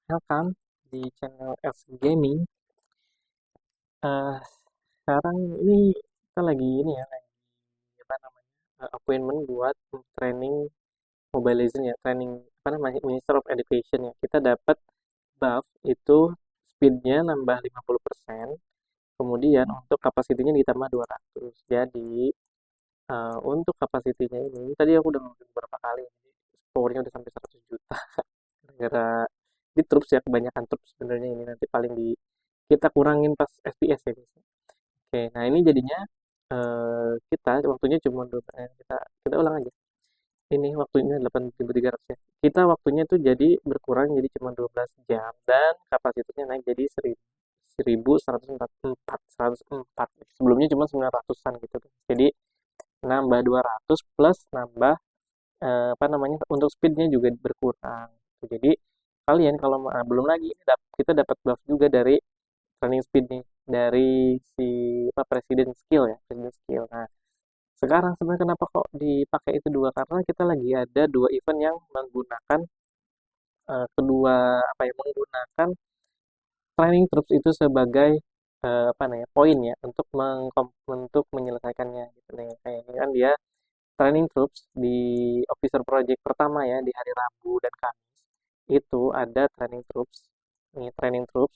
Welcome di channel Els Gaming. Eh, Sekarang ini kita lagi ini ya, lagi apa namanya, appointment buat training Mobile Legends ya, training apa namanya, Minister of Education ya. Kita dapat buff itu speednya nambah 50%, kemudian untuk kapasitinya ditambah 200. Jadi untuk kapasitinya ini tadi aku udah ngomongin beberapa kali, jadi powernya udah sampai 100 juta. Gara-gara di troops ya, kebanyakan troops sebenarnya ini nanti paling di kita kurangin pas FPS ya guys. Oke, nah ini jadinya kita waktunya cuma kita kita ulang aja. Ini waktunya 8.300 ya. Kita waktunya tuh jadi berkurang jadi cuma 12 jam dan kapasitasnya naik jadi 1144. Sebelumnya cuma 900-an gitu kan. Jadi nambah 200 plus nambah apa namanya, untuk speednya juga berkurang. Jadi kalian kalau belum lagi ini kita dapat buff juga dari training speed nih dari si apa presiden skill ya, presiden skill. Nah, sekarang sebenarnya kenapa kok dipakai itu dua, karena kita lagi ada dua event yang menggunakan kedua apa ya, menggunakan training troops itu sebagai apa namanya, poin ya untuk untuk menyelesaikannya gitu nih. Kayak ini kan dia training troops di officer project pertama ya, di hari Rabu dan Kamis itu ada training troops, ini training troops,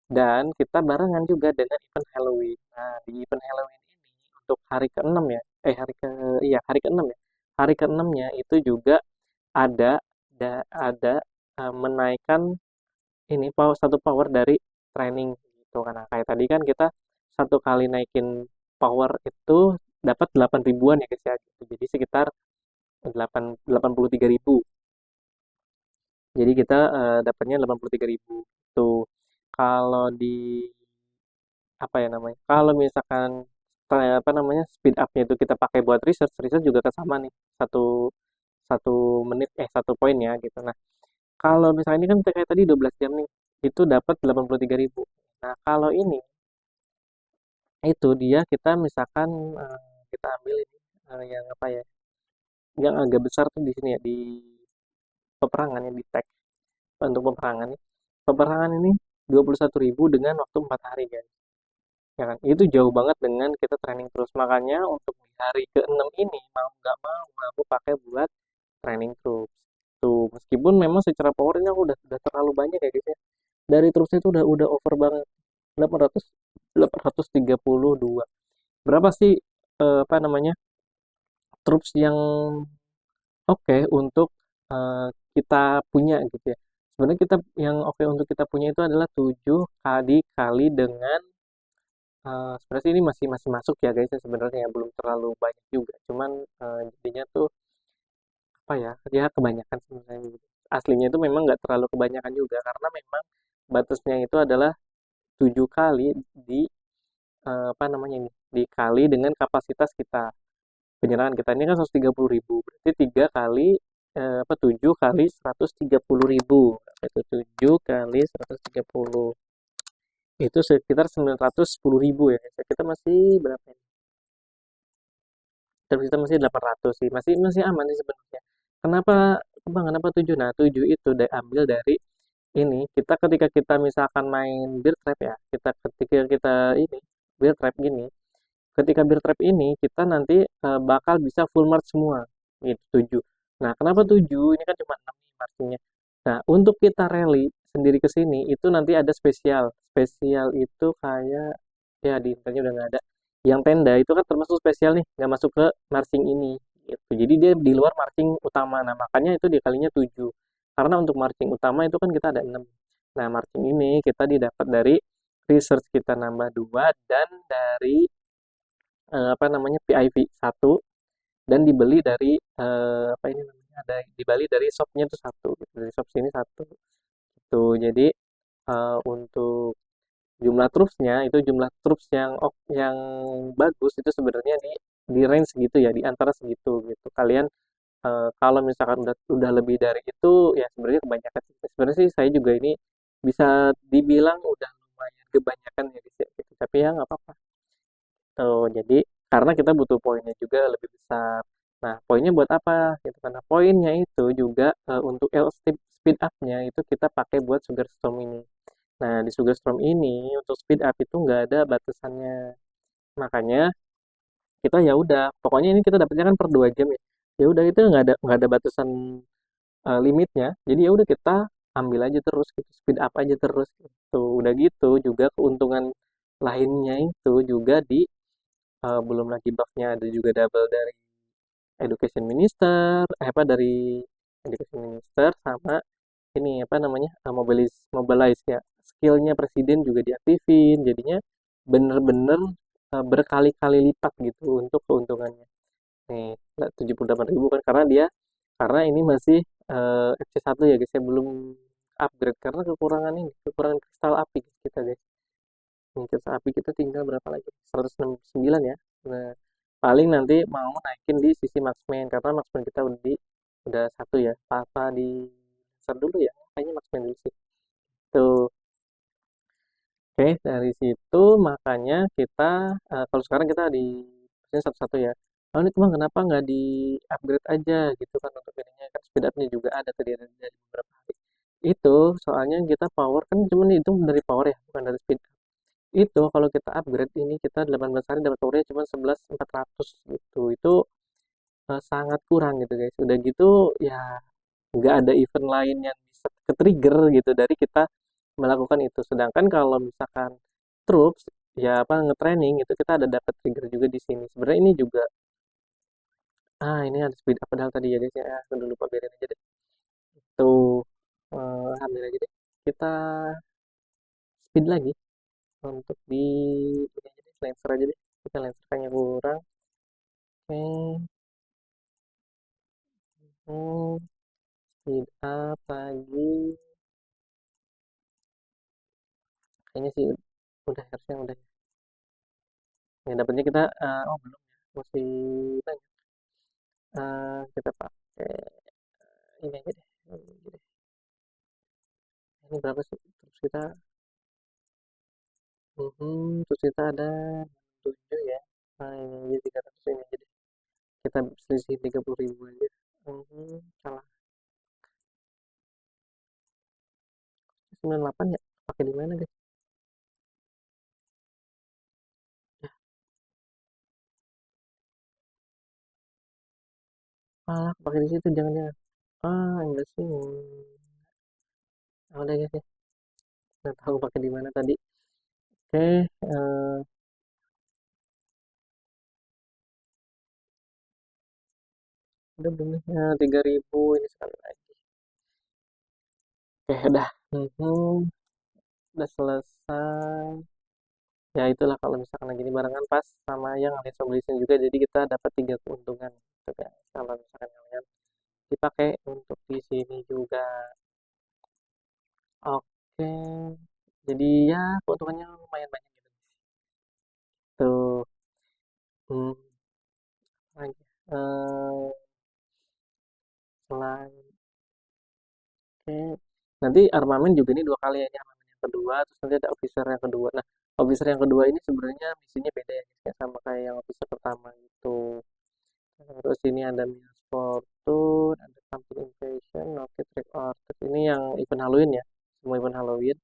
dan kita barengan juga dengan event Halloween. Nah, di event Halloween ini untuk hari ke-6 ya, hari ke iya hari ke-6 ya. Hari ke-6-nya itu juga ada ada menaikkan ini satu power dari training gitu. Karena kayak tadi kan kita satu kali naikin power itu dapat 8 ribuan ya guys ya. Gitu. Jadi sekitar 83.000. Jadi kita dapatnya 83.000 tuh. Kalau di apa ya namanya? Kalau misalkan apa namanya, speed up-nya itu kita pakai buat research, research juga kan sama nih. Satu satu menit 1 poin ya gitu. Nah, kalau misalnya ini kan kayak tadi 12 jam nih, itu dapat 83.000. Nah, kalau ini itu dia kita misalkan kita ambil ini yang apa ya? Yang agak besar tuh di sini ya, di peperangan ya, di tag untuk peperangan nih. Peperangan ini 21.000 dengan waktu 4 hari guys. Ya kan? Itu jauh banget dengan kita training terus. Makanya untuk di hari ke-6 ini mau nggak mau aku pakai buat training terus. Tuh, meskipun memang secara powernya aku udah terlalu banyak ya guys ya. Dari terusnya itu udah over banget. 800 832. Berapa sih apa namanya? Troops yang oke untuk kita punya gitu ya. Sebenarnya kita yang oke untuk kita punya itu adalah 7 kali kali dengan sebenarnya sih ini masih masih masuk ya guys ya, sebenarnya ya belum terlalu banyak juga. Cuman jadinya tuh apa ya? Ya kebanyakan sebenarnya gitu. Aslinya itu memang nggak terlalu kebanyakan juga karena memang batasnya itu adalah 7 kali di apa namanya ini? Dikali dengan kapasitas kita. Penyerangan kita ini kan 130.000, berarti 3 kali apa 7 kali 130.000, itu 7 kali 130 itu sekitar 910.000 ya. Kita masih berapa ini? Kita masih 800 sih, masih masih aman sih sebenarnya. Kenapa bang, kenapa 7? Nah 7 itu diambil dari ini, kita ketika kita misalkan main beer trap ya, kita ketika kita ini beer trap gini, ketika beer trap ini kita nanti bakal bisa full march semua gitu 7. Nah, kenapa 7? Ini kan cuma 6 nih marchingnya. Nah, untuk kita rally sendiri ke sini itu nanti ada spesial. Spesial itu kayak ya di internetnya udah nggak ada. Yang tenda itu kan termasuk spesial nih, nggak masuk ke marching ini gitu. Jadi dia di luar marching utama. Nah, makanya itu dikalinya 7. Karena untuk marching utama itu kan kita ada 6. Nah, marching ini kita didapat dari research kita nambah 2 dan dari apa namanya, PIV 1 dan dibeli dari apa ini namanya, ada dibeli dari shopnya tuh satu gitu, dari shop sini satu gitu. Jadi untuk jumlah trupsnya itu jumlah trups yang bagus itu sebenarnya di range segitu ya, di antara segitu gitu. Kalian kalau misalkan udah lebih dari itu ya sebenarnya kebanyakan sih. Sebenarnya sih saya juga ini bisa dibilang udah lumayan kebanyakan ya guys ya, gitu. Tapi ya nggak apa-apa. Tuh, jadi karena kita butuh poinnya juga lebih besar. Nah, poinnya buat apa? Gitu karena poinnya itu juga untuk speed up-nya itu kita pakai buat Sugar Storm ini. Nah, di Sugar Storm ini untuk speed up itu nggak ada batasannya. Makanya kita ya udah, pokoknya ini kita dapatnya kan per 2 jam ya. Ya udah itu nggak ada batasan limitnya. Jadi ya udah kita ambil aja terus gitu, speed up aja terus gitu. Udah gitu juga keuntungan lainnya itu juga di belum lagi buff-nya ada juga double dari Education Minister, apa dari Education Minister sama ini apa namanya mobilize ya skillnya presiden juga diaktifin jadinya bener-bener berkali-kali lipat gitu untuk keuntungannya nih 78.000 kan karena ini masih FC1 ya guys ya belum upgrade karena kekurangan kristal api kita guys. Nih, kristal api kita tinggal berapa lagi 169 ya. Nah paling nanti mau naikin di sisi marksman karena marksman kita udah satu ya papa di start dulu ya kayaknya marksman dulu sih tuh. Oke, dari situ makanya kita kalau sekarang kita di ini satu-satu ya. Oh ini cuma kenapa nggak di upgrade aja gitu kan untuk ininya kan speed up-nya juga ada tadi dari beberapa hari. Itu soalnya kita power kan cuma itu dari power ya, bukan dari speed up. Itu kalau kita upgrade ini kita 18 hari dapat powernya cuma 11.400 gitu. Itu sangat kurang gitu guys. Udah gitu ya nggak ada event lain yang bisa ke-trigger gitu dari kita melakukan itu. Sedangkan kalau misalkan troops ya apa nge-training itu kita ada dapat trigger juga di sini. Sebenarnya ini juga ini ada speed up padahal tadi ya guys ya. Tunggu lupa biarin aja deh. Tuh ambil aja deh. Kita speed lagi untuk di ini aja deh, lancer aja deh. Kita lancer kayaknya kurang. Oke. Speed up lagi. Kayaknya sih udah harusnya udah. Ya dapatnya kita oh belum ya. Masih banyak. Kita pakai ini aja deh. Ini aja deh. Ini berapa sih? Terus kita terus kita ada 7 ya. Nah, ini aja 300 ini aja deh. Kita selisih 30.000 aja. Salah. 98 ya. Pakai di mana, guys? Ya, pakai di situ jangan-jangan. Enggak sih. Udah guys ya. Nggak tahu pakai di mana tadi. Oke, udah belum nih? 3.000 ini sekali lagi. Oke, udah. Udah selesai. Ya itulah kalau misalkan lagi ini barengan pas sama yang alias obligation juga jadi kita dapat 3 keuntungan gitu kan kalau misalkan kalian dipakai untuk di sini juga. Oke, jadi ya keuntungannya lumayan banyak gitu tuh. hmm, lagi selain oke nanti armamen juga ini 2 kali ya ini armamen yang kedua terus nanti ada officer yang kedua. Nah officer yang kedua ini sebenarnya misinya beda ya guys ya, sama kayak yang officer pertama gitu. Terus ini ada Miles Fortune, ada Pumpkin Invasion, Rocket Trick or Treat. Ini yang event Halloween ya, semua event Halloween.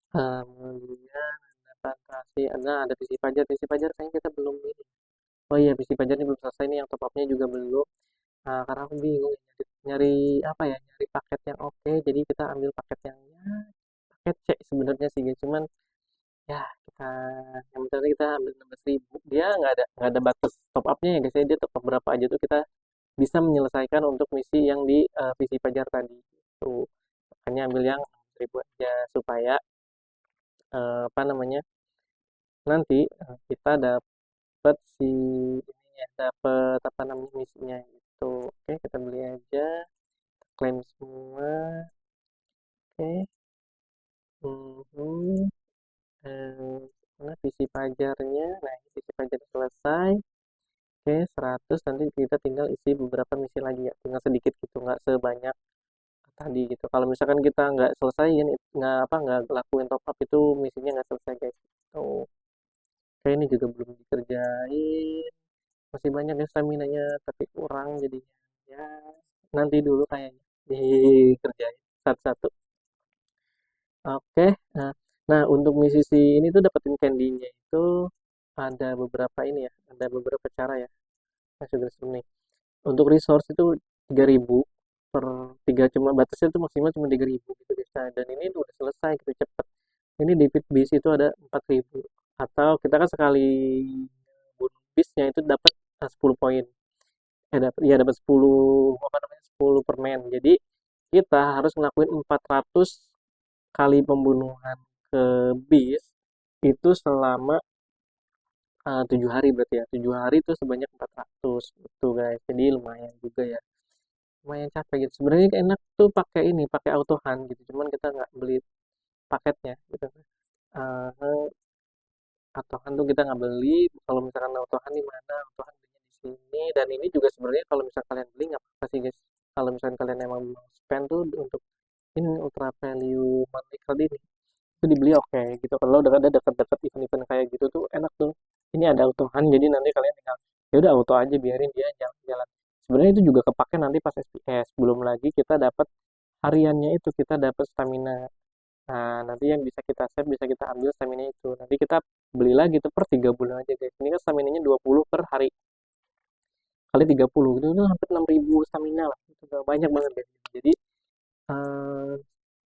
Kemudian ada Fantasi, ada PC Pajar kayaknya kita belum ini. Oh iya, PC Pajar ini belum selesai nih, yang top up-nya juga belum. Karena aku bingung nyari apa ya, nyari paket yang oke. Jadi kita ambil paket yang ya, paket C sebenarnya sih guys. Cuman ya kita yang penting kita ambil 16.000. Dia nggak ada batas top up-nya ya guys ya. Dia top up berapa aja tuh kita bisa menyelesaikan untuk misi yang di visi pajar tadi itu makanya ambil yang 1000 aja supaya apa namanya nanti kita dapat si ininya dapat apa namanya misinya itu. Oke kita beli aja klaim semua. Oke. Mhm. Mana visi pajarnya nah visi pajar selesai. Oke 100 nanti kita tinggal isi beberapa misi lagi ya tinggal sedikit gitu nggak sebanyak tadi gitu. Kalau misalkan kita nggak selesaiin, nggak lakuin top up itu misinya nggak selesai guys. Tuh, kayak ini juga belum dikerjain. Masih banyak ya stamina-nya tapi kurang jadinya. Ya, nanti dulu kayaknya. dikerjain satu-satu. Oke, nah untuk misi si ini tuh dapetin candy-nya itu ada beberapa ini ya, ada beberapa cara ya, Mas Sugar nih. Untuk resource itu 3.000 per 3 cuma batasnya tuh maksimal cuma 3.000 gitu bisa. Dan ini tuh udah selesai gitu cepet. Ini di pit bis itu ada 4.000 atau kita kan sekali bunuh bisnya itu dapat 10 poin. Dapat ya dapat 10 apa namanya 10 permen. Jadi kita harus ngelakuin 400 kali pembunuhan ke bis itu selama 7 hari berarti ya 7 hari itu sebanyak 400 gitu guys jadi lumayan juga ya lumayan capek gitu sebenarnya enak tuh pakai ini pakai autohan gitu cuman kita nggak beli paketnya gitu uh, autohan tuh kita nggak beli kalau misalkan autohan di mana autohan belinya di sini dan ini juga sebenarnya kalau misalkan kalian beli nggak apa sih guys kalau misalkan kalian emang mau spend tuh untuk ini ultra value monthly card ini itu dibeli oke gitu kalau udah ada dekat-dekat event-event kayak gitu tuh enak tuh ini ada autohan jadi nanti kalian tinggal ya udah auto aja biarin dia jalan-jalan sebenarnya itu juga kepake nanti pas SPS belum lagi kita dapat hariannya itu kita dapat stamina nah nanti yang bisa kita save bisa kita ambil stamina itu nanti kita beli lagi tuh per 3 bulan aja guys ini kan staminanya 20 per hari kali 30 itu udah hampir 6.000 stamina lah itu udah banyak banget guys jadi eh,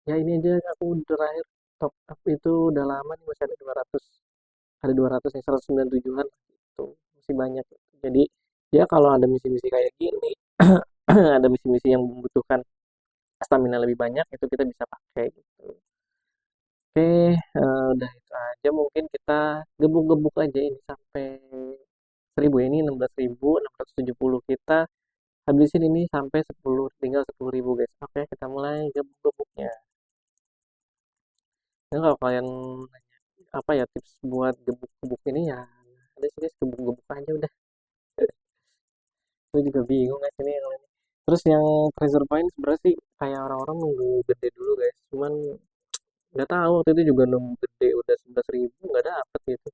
ya ini aja aku terakhir top up itu udah lama nih masih ada 200 nih 197-an itu masih banyak jadi ya kalau ada misi-misi kayak gini ada misi-misi yang membutuhkan stamina lebih banyak itu kita bisa pakai gitu oke udah itu aja mungkin kita gebuk-gebuk aja ini sampai 1000 ini 16.670 kita habisin ini sampai 10 tinggal 10.000 guys oke kita mulai gebuk-gebuknya nah, kalau kalian nanya apa ya tips buat gebuk-gebuk ini ya ada sih guys gebuk-gebuk aja udah gue juga bingung guys ini yang ini terus yang treasure point sebenarnya sih kayak orang-orang nunggu gede dulu guys cuman nggak tahu waktu itu juga nunggu gede udah 11.000 nggak dapet gitu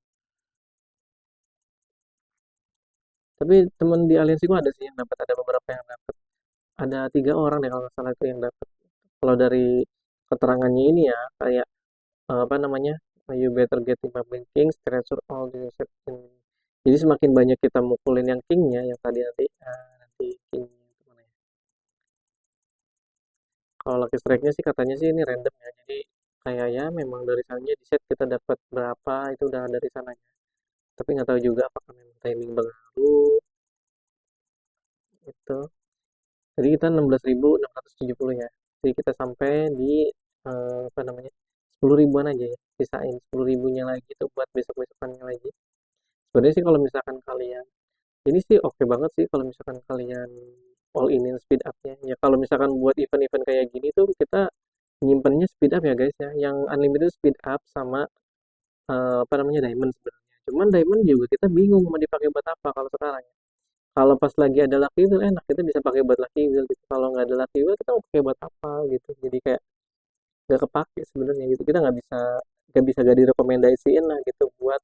tapi temen di aliansi gue ada sih yang dapat ada beberapa yang dapat ada 3 orang deh kalau nggak salah itu yang dapat kalau dari keterangannya ini ya kayak apa namanya you better get 15 kings treasure all the set in jadi semakin banyak kita mukulin yang kingnya yang tadi nanti nanti king mana ya kalau lucky strike-nya sih katanya sih ini random ya jadi kayak ya memang dari sananya di set kita dapat berapa itu udah dari sananya tapi nggak tahu juga apakah memang timing pengaruh itu jadi kita 16.670 ya jadi kita sampai di apa namanya 10 ribuan aja ya sisain 10 ribunya lagi tuh buat besok besokannya lagi sebenarnya sih kalau misalkan kalian ini sih oke banget sih kalau misalkan kalian all in speed up-nya ya kalau misalkan buat event-event kayak gini tuh kita nyimpennya speed up ya guys ya yang unlimited speed up sama apa namanya diamond sebenarnya cuman diamond juga kita bingung mau dipakai buat apa kalau sekarang ya kalau pas lagi ada lucky wheel enak kita bisa pakai buat lucky wheel gitu kalau nggak ada lucky wheel kita mau pakai buat apa gitu jadi kayak nggak kepake sebenarnya gitu kita nggak direkomendasiin lah gitu buat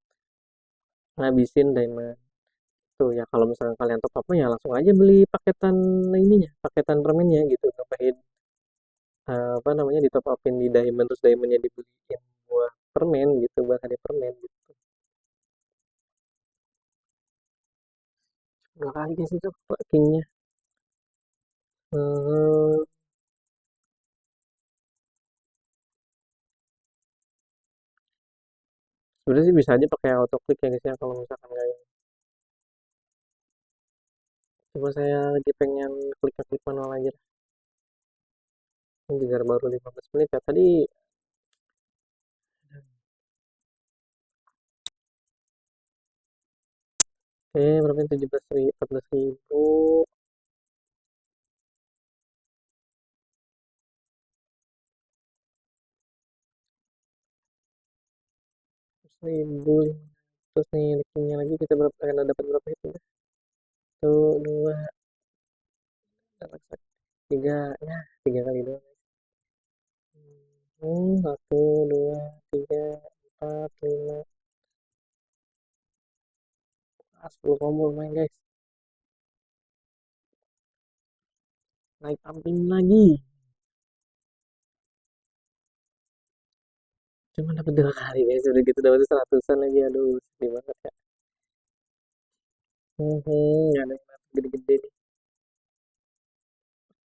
ngabisin diamond tuh ya kalau misalnya kalian top up ya langsung aja beli paketan ininya paketan permennya gitu nambahin apa namanya di top upin di diamond terus diamondnya dibeliin buat permen gitu buat hadiah permen gitu 2 kali sih tuh kingnya hmm, sebenarnya sih bisa aja pakai auto click ya guys ya kalau misalkan nggak ini. Coba saya lagi pengen klik manual aja ini juga baru 15 menit ya tadi berapa 17.000 14.000 1.000 terus nih linknya lagi kita berapa akan dapat berapa itu ya? Satu dua tiga ya 3 kali doang satu dua tiga empat lima 10 combo main guys naik amping lagi Cuma dapat 2 kali guys, udah gitu dapat 100-an lagi, aduh sedih banget ya. Nggak ada yang dapat gede-gede nih.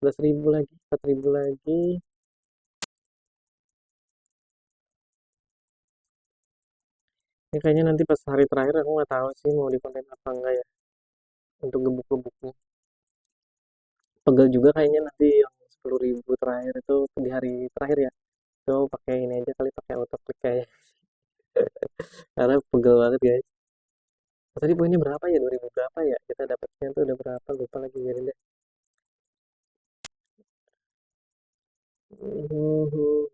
11.000 lagi, 4.000 lagi. Ini kayaknya nanti pas hari terakhir aku nggak tahu sih mau di konten apa enggak ya untuk gebuk-gebuknya. Pegel juga kayaknya nanti yang 10.000 terakhir itu di hari terakhir ya. Itu pakai ini aja kali, pakai autoclick kayaknya. Karena pegel banget guys. Tadi poinnya berapa ya? 2.000 berapa ya? Kita dapatnya tuh udah berapa? Lupa lagi biarin deh. Mhm.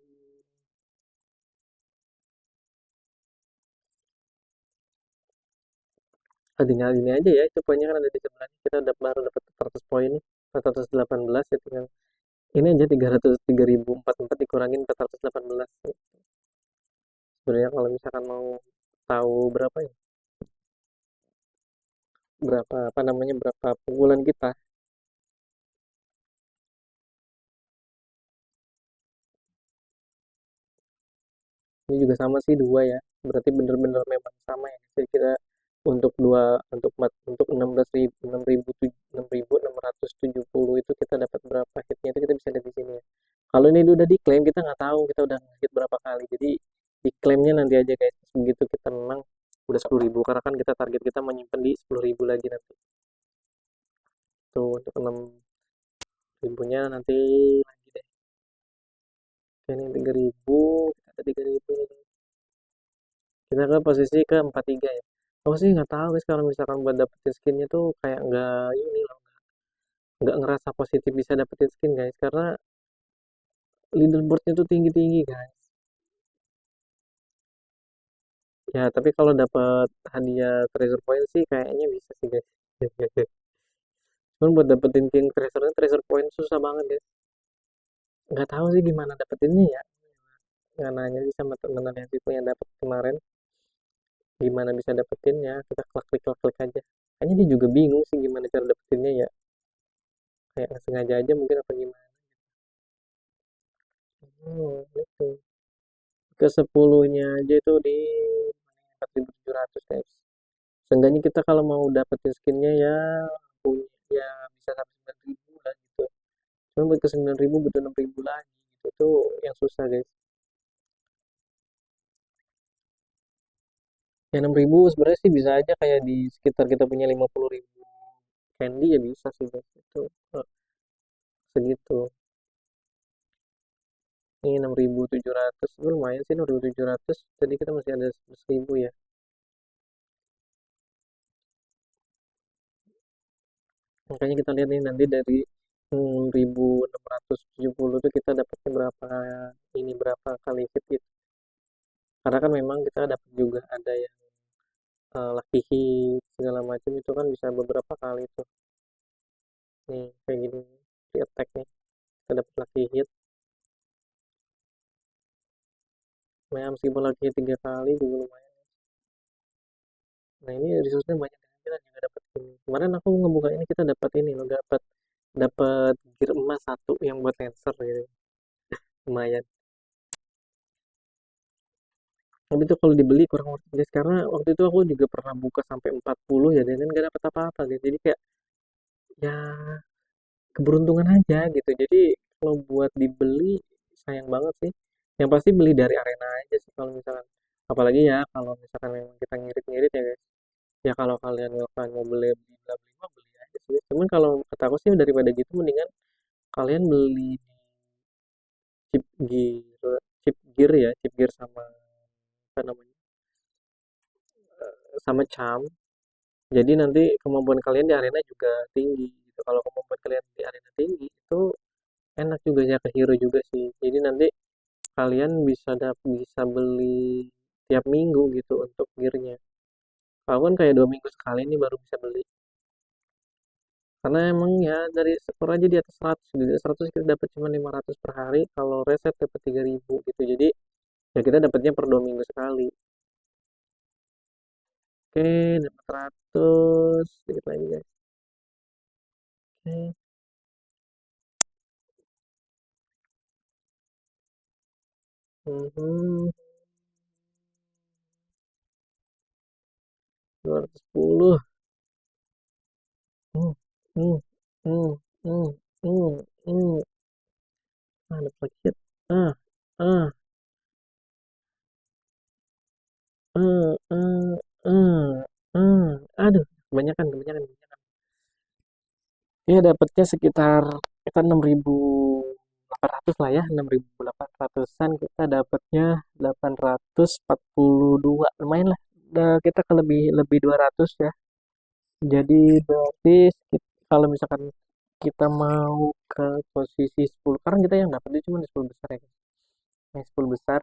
Tinggal ini aja ya, itu poinnya kan ada di sebelahnya. Kita udah baru dapat 400 poin nih. 418 ya tinggal. Ini aja 300 3.044 dikurangin 418. Sebenarnya kalau misalkan mau tahu berapa ya? Berapa apa namanya? Berapa pukulan kita? Ini juga sama sih dua ya. Berarti bener-bener memang sama ya. Jadi kita untuk dua untuk 16.670 itu kita dapat berapa hitnya itu kita bisa lihat di sini ya. Kalau ini udah diklaim kita nggak tahu kita udah hit berapa kali. Jadi diklaimnya nanti aja guys. Begitu kita menang udah 10.000 karena kan kita target kita menyimpan di 10.000 lagi nanti. Tuh untuk 6.000-nya nanti lagi deh. Ini 3.000, kita ada 3.000. Kita ke posisi ke 43 ya. Aku sih nggak tahu guys kalau misalkan buat dapetin skinnya tuh kayak nggak ini loh, nggak ngerasa positif bisa dapetin skin guys karena leaderboardnya tuh tinggi-tinggi guys. Ya tapi kalau dapat hadiah treasure point sih kayaknya bisa sih guys. Cuman buat dapetin king treasure point susah banget guys. Nggak tahu sih gimana dapetinnya ya. Nggak nanya sih sama temen yang itu yang dapet kemarin. Gimana bisa dapetinnya? Kita klik aja. Kayaknya dia juga bingung sih gimana cara dapetinnya ya. Kayak nggak sengaja aja mungkin apa gimana. Oh, gitu. Ke sepuluhnya aja itu di 4.700 guys. Seenggaknya kita kalau mau dapetin skinnya ya punya ya bisa sampai 9.000 lah gitu. Cuma buat ke 9.000 butuh 6.000 lagi gitu. Itu yang susah guys. Ya 6.000 sebenarnya sih bisa aja kayak di sekitar kita punya 50.000 candy ya bisa sih guys. Itu segitu. Ini 6.700 itu lumayan sih 6.700. Tadi kita masih ada 11.000 ya. Makanya kita lihat nih nanti dari 1.670 itu kita dapatnya berapa ini berapa kali hit gitu. Karena kan memang kita dapat juga ada yang lucky hit segala macam itu kan bisa beberapa kali tuh. Nih kayak gini di attack nih kita dapat lucky hit. Nah, meskipun lucky hit 3 kali juga lumayan. Nah ini resource-nya banyak dan kita juga dapat ini. Kemarin aku ngebuka ini kita dapat ini loh dapat dapat gear emas satu yang buat lancer gitu. Lumayan. Tapi itu kalau dibeli kurang worth it guys karena waktu itu aku juga pernah buka sampai 40 ya dan nggak dapat apa-apa guys. Jadi kayak ya keberuntungan aja gitu. Jadi kalau buat dibeli sayang banget sih. Yang pasti beli dari arena aja sih kalau misalkan. Apalagi ya kalau misalkan memang kita ngirit-ngirit ya guys. Ya kalau kalian misalkan mau beli beli beli mah beli aja sih. Cuman kalau kata aku sih daripada gitu mendingan kalian beli chip gear ya, chip gear sama apa namanya? Sama charm. Jadi nanti kemampuan kalian di arena juga tinggi gitu. Kalau kemampuan kalian di arena tinggi itu enak juga ya ke hero juga sih. Jadi nanti kalian bisa beli tiap minggu gitu untuk gearnya. Aku kan kayak 2 minggu sekali nih baru bisa beli. Karena emang ya dari skor aja di atas 100, di atas 100 kita dapat cuma 500 per hari. Kalau reset dapat 3.000 gitu. Jadi ya kita dapatnya per 2 minggu sekali. Oke, dapat 100. Sedikit lagi guys. Oke. Mhm. 210. Hmm, hmm, hmm, hmm, hmm, hmm. Dapat lagi. Ah, ah, ah, ah, ah, Aduh, kebanyakan, kebanyakan. Ya dapatnya sekitar kita 6.800 lah ya, 6.800-an kita dapatnya 842, lumayan lah. Kita ke lebih lebih 200 ya. Jadi berarti kalau misalkan kita mau ke posisi 10, karena kita yang dapatnya cuma di 10 besar ya. Yang 10 besar,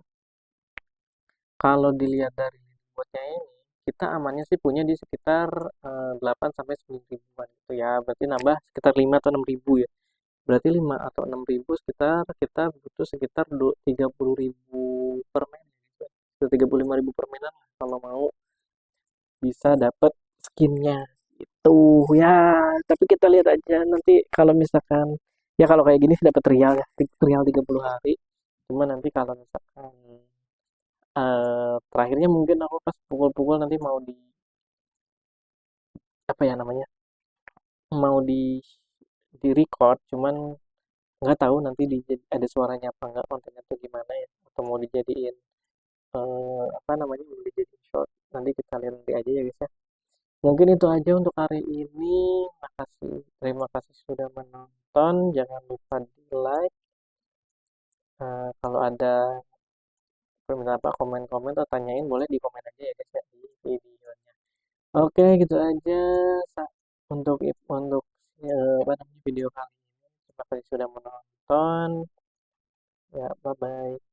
kalau dilihat dari botnya ini, kita amannya sih punya di sekitar 8 sampai 9 ribuan gitu ya. Berarti nambah sekitar 5 atau 6 ribu ya. Berarti 5 atau 6 ribu sekitar kita butuh sekitar 30 ribu permen. 35 ribu permenan lah kalau mau bisa dapat skinnya itu ya. Tapi kita lihat aja nanti kalau misalkan ya kalau kayak gini sih dapat trial ya, trial 30 hari. Cuma nanti kalau misalkan terakhirnya mungkin aku pas pukul-pukul nanti mau di apa ya namanya, mau di record, cuman nggak tahu nanti ada suaranya apa nggak, kontennya tuh gimana ya, atau mau dijadiin apa namanya, mau dijadiin short, nanti kita lihat nanti aja ya guys ya. Mungkin itu aja untuk hari ini. Makasih, terima kasih sudah menonton, jangan lupa di like. Kalau ada permintaan apa, komen-komen atau tanyain boleh di komen aja ya guys ya di videonya. Oke, gitu aja untuk apa namanya, video kali ini. Terima kasih sudah menonton. Ya, bye bye.